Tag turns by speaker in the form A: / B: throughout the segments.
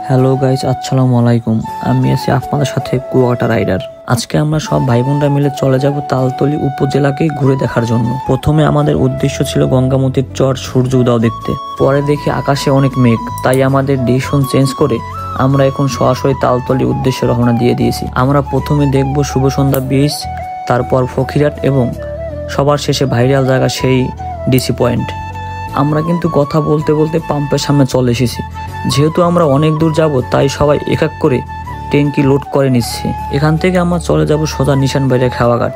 A: Hello guys, আসসালামু আলাইকুম। আমি আছি আপনাদের সাথে কুয়াকাটা রাইডার। আজকে আমরা সব ভাই বোনরা মিলে চলে যাব তালতলী উপজেলাকে ঘুরে দেখার জন্য। প্রথমে আমাদের উদ্দেশ্য ছিল গঙ্গামতির চর সূর্য উদয় দেখতে। পরে দেখি আকাশে অনেক মেঘ, তাই আমাদের ডিসিশন চেঞ্জ করে আমরা এখন সরাসরি তালতলী উদ্দেশ্যে রওনা দিয়ে দিয়েছি। আমরা প্রথমে দেখব শুভ সন্ধ্যা বিচ, তারপর ফকিরহাট এবং সবার শেষে ভাইরাল জায়গা সেই ডিসি পয়েন্ট। আমরা কিন্তু কথা বলতে বলতে পাম্পের সামনে চলে এসেছি। যেহেতু আমরা অনেক দূর যাব, তাই সবাই এক এক করে ট্যাঙ্কি লোড করে নিচ্ছে। এখান থেকে আমরা চলে যাব সোজা নিশানবাড়িয়া খেওয়াঘাট।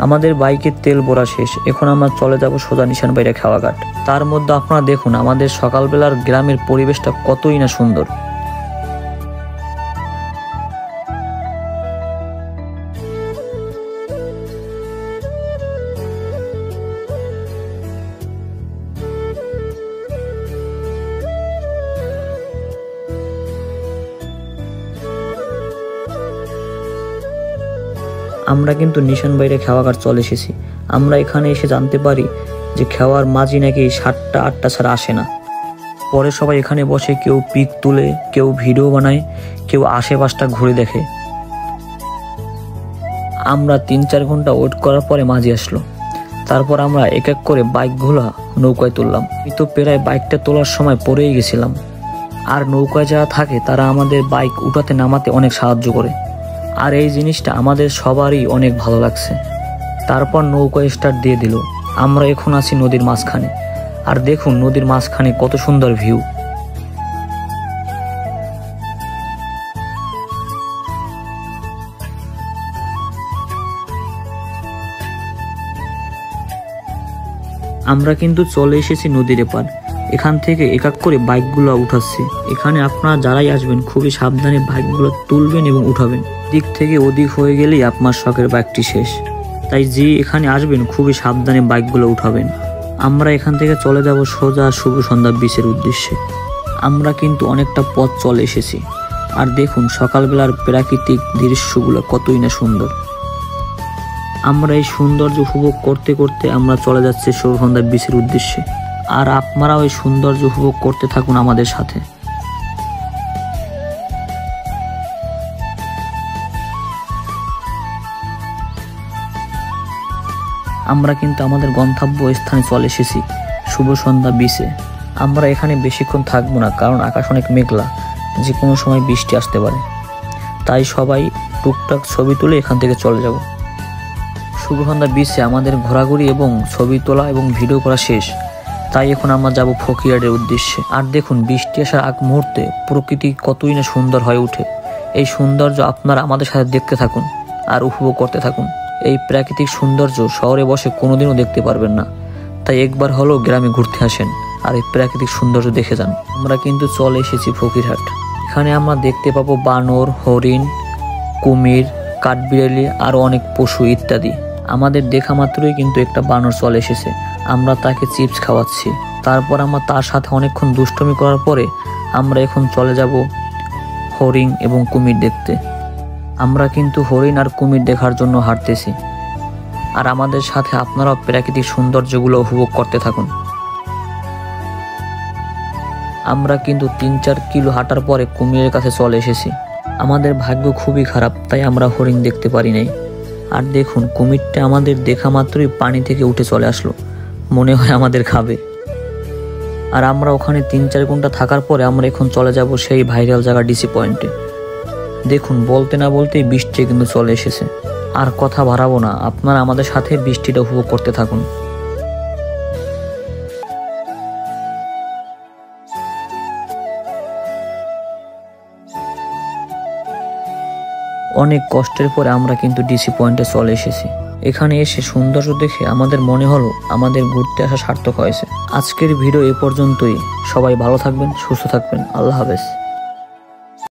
A: আমাদের বাইকের তেল ভরা শেষ, এখন আমরা চলে যাব সোজা নিশানবাড়িয়া খেওয়াঘাট। তার মধ্যে আপনারা দেখুন আমাদের সকালবেলার গ্রামের পরিবেশটা কতই না সুন্দর। আমরা কিন্তু নিশানবাড়িয়া খেওয়াঘাট চলে এসেছি। আমরা এখানে এসে জানতে পারি যে খেওয়ার মাঝি নাকি 7টা 8টা ছাড়া আসে না। পরে সবাই এখানে বসে কেউ পিক তুলে, কেউ ভিডিও বানায়, কেউ আশেপাশটা ঘুরে দেখে। আমরা 3-4 ঘন্টা ওয়েট করার পরে মাঝি আসলো। তারপর আমরা এক এক করে বাইকগুলা নৌকায় তুললাম। আমি তো প্রায় বাইকটা তোলার সময় পড়েই গেছিলাম। আর নৌকায় যারা থাকে তারা আমাদের বাইক উঠাতে নামাতে অনেক সাহায্য করে, আর এই জিনিসটা আমাদের সবারই অনেক ভালো লাগছে। তারপর নৌকা স্টার্ট দিয়ে দিল। আমরা এখন আছি নদীর মাঝখানে, আর দেখুন নদীর মাঝখানে কত সুন্দর ভিউ। আমরা কিন্তু চলে এসেছি নদীর এপার। এখান থেকে এক এক করে বাইকগুলো উঠাচ্ছি। এখানে আপনারা যারাই আসবেন খুবই সাবধানে বাইকগুলো তুলবেন এবং উঠাবেন। দিক থেকে ওদিক হয়ে গেলেই আপনার শখের বাইকটি শেষ। তাই যে এখানে আসবেন খুবই সাবধানে বাইকগুলো উঠাবেন। আমরা এখান থেকে চলে যাব সোজা শুভ সন্ধ্যা বিচের উদ্দেশ্যে। আমরা কিন্তু অনেকটা পথ চলে এসেছি, আর দেখুন সকালবেলার প্রাকৃতিক দৃশ্যগুলো কতই না সুন্দর। আমরা এই সৌন্দর্য উপভোগ করতে করতে আমরা চলে যাচ্ছি শুভ সন্ধ্যা বিচের উদ্দেশ্যে। আর আপনারাও এই সৌন্দর্য উপভোগ করতে থাকুন আমাদের সাথে। আমরা কিন্তু আমাদের গন্তব্য স্থানে চলে এসেছি, শুভ সন্ধ্যা বিচে। আমরা এখানে বেশিক্ষণ থাকবো না, কারণ আকাশ অনেক মেঘলা, যে কোনো সময় বৃষ্টি আসতে পারে। তাই সবাই টুকটাক ছবি তুলে এখান থেকে চলে যাব। শুভ সন্ধ্যা বিচে আমাদের ঘোরাঘুরি এবং ছবি তোলা এবং ভিডিও করা শেষ। তাই এখন আমরা যাব ফকিরহাটের উদ্দেশ্যে। আর দেখুন বৃষ্টি আসার আগ মুহূর্তে প্রকৃতি কতই না সুন্দর হয়ে ওঠে। এই সৌন্দর্য আপনারা আমাদের সাথে দেখতে থাকুন আর উপভোগ করতে থাকুন। এই প্রাকৃতিক সৌন্দর্য শহরে বসে কোনোদিনও দেখতে পারবেন না। তাই একবার হলেও গ্রামে ঘুরতে আসেন আর এই প্রাকৃতিক সৌন্দর্য দেখে যান। আমরা কিন্তু চলে এসেছি ফকিরহাট। এখানে আমরা দেখতে পাবো বানর, হরিণ, কুমির, কাঠবিড়ালি, আরও অনেক পশু ইত্যাদি। আমাদের দেখা মাত্রই কিন্তু একটা বানর চলে এসেছে। আমরা তাকে চিপস খাওয়াচ্ছি। তারপর আমরা তার সাথে অনেকক্ষণ দুষ্টমি করার পরে আমরা এখন চলে যাব হরিণ এবং কুমির দেখতে। আমরা কিন্তু হরিণ আর কুমির দেখার জন্য হাঁটতেছি, আর আমাদের সাথে আপনারাও প্রাকৃতিক সৌন্দর্যগুলো উপভোগ করতে থাকুন। আমরা কিন্তু 3-4 কিলো হাঁটার পরে কুমিরের কাছে চলে এসেছি। আমাদের ভাগ্য খুবই খারাপ, তাই আমরা হরিণ দেখতে পারি নাই। আর দেখুন কুমিরটা আমাদের দেখা মাত্রই পানি থেকে উঠে চলে আসলো, মনে হয় আমাদের খাবে। আর আমরা ওখানে 3-4 ঘন্টা থাকার পরে আমরা এখন চলে যাব সেই ভাইরাল জায়গা ডিসি পয়েন্টে। দেখুন বলতে না বলতেই বৃষ্টি কিন্তু চলে এসেছে। আর কথা বাড়াবো না, আপনারা আমাদের সাথে বৃষ্টিটা উপভোগ করতে থাকুন। অনেক কষ্টের পরে আমরা কিন্তু ডিসি পয়েন্টে চলে এসেছি। এখানে এসে সৌন্দর্য দেখে আমাদের মনে হলো আমাদের ঘুরতে আসা সার্থক হয়েছে। আজকের ভিডিও এ পর্যন্তই। সবাই ভালো থাকবেন, সুস্থ থাকবেন। আল্লাহ হাফেজ।